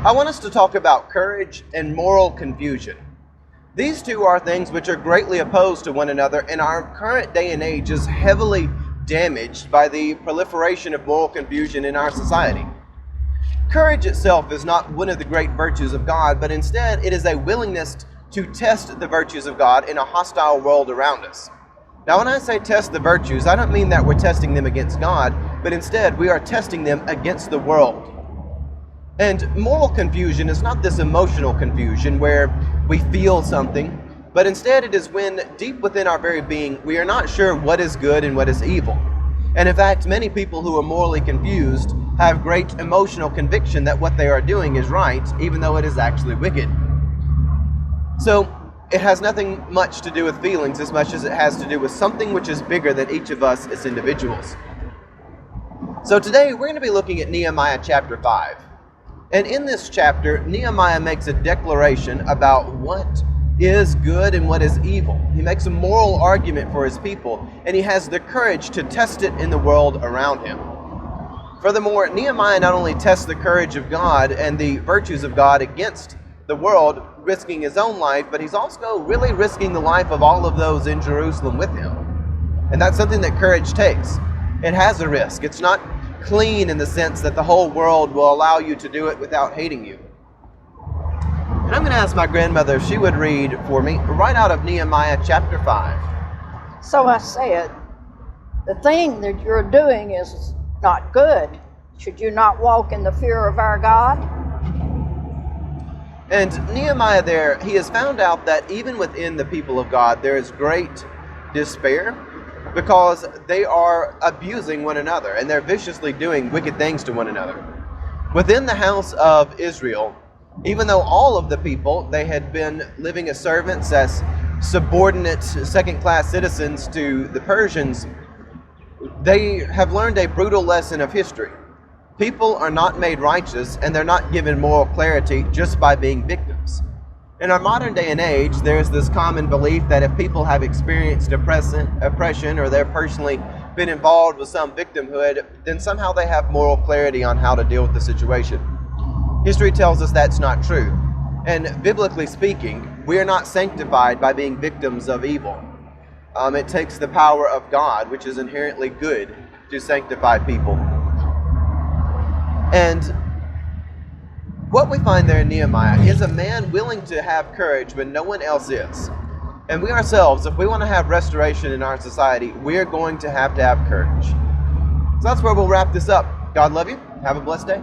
I want us to talk about courage and moral confusion. These two are things which are greatly opposed to one another, and our current day and age is heavily damaged by the proliferation of moral confusion in our society. Courage itself is not one of the great virtues of God, but instead it is a willingness to test the virtues of God in a hostile world around us. Now, when I say test the virtues, I don't mean that we're testing them against God, but instead we are testing them against the world. And moral confusion is not this emotional confusion where we feel something, but instead it is when deep within our very being we are not sure what is good and what is evil. And in fact, many people who are morally confused have great emotional conviction that what they are doing is right, even though it is actually wicked. So it has nothing much to do with feelings as much as it has to do with something which is bigger than each of us as individuals. So today we're going to be looking at Nehemiah chapter 5. And in this chapter, Nehemiah makes a declaration about what is good and what is evil. He makes a moral argument for his people, and he has the courage to test it in the world around him. Furthermore, Nehemiah not only tests the courage of God and the virtues of God against the world, risking his own life, but he's also really risking the life of all of those in Jerusalem with him. And that's something that courage takes. It has a risk. It's not clean in the sense that the whole world will allow you to do it without hating you. And I'm going to ask my grandmother if she would read for me right out of Nehemiah chapter 5. So I said, the thing that you're doing is not good. Should you not walk in the fear of our God? And Nehemiah there, he has found out that even within the people of God, there is great despair because they are abusing one another and they're viciously doing wicked things to one another. Within the house of Israel, even though all of the people, they had been living as servants, as subordinate second-class citizens to the Persians, they have learned a brutal lesson of history. People are not made righteous and they're not given moral clarity just by being victims. In our modern day and age, there's this common belief that if people have experienced oppression or they're personally been involved with some victimhood, then somehow they have moral clarity on how to deal with the situation. History tells us that's not true. And biblically speaking, we are not sanctified by being victims of evil. It takes the power of God, which is inherently good, to sanctify people. And what we find there in Nehemiah is a man willing to have courage when no one else is. And we ourselves, if we want to have restoration in our society, we are going to have courage. So that's where we'll wrap this up. God love you. Have a blessed day.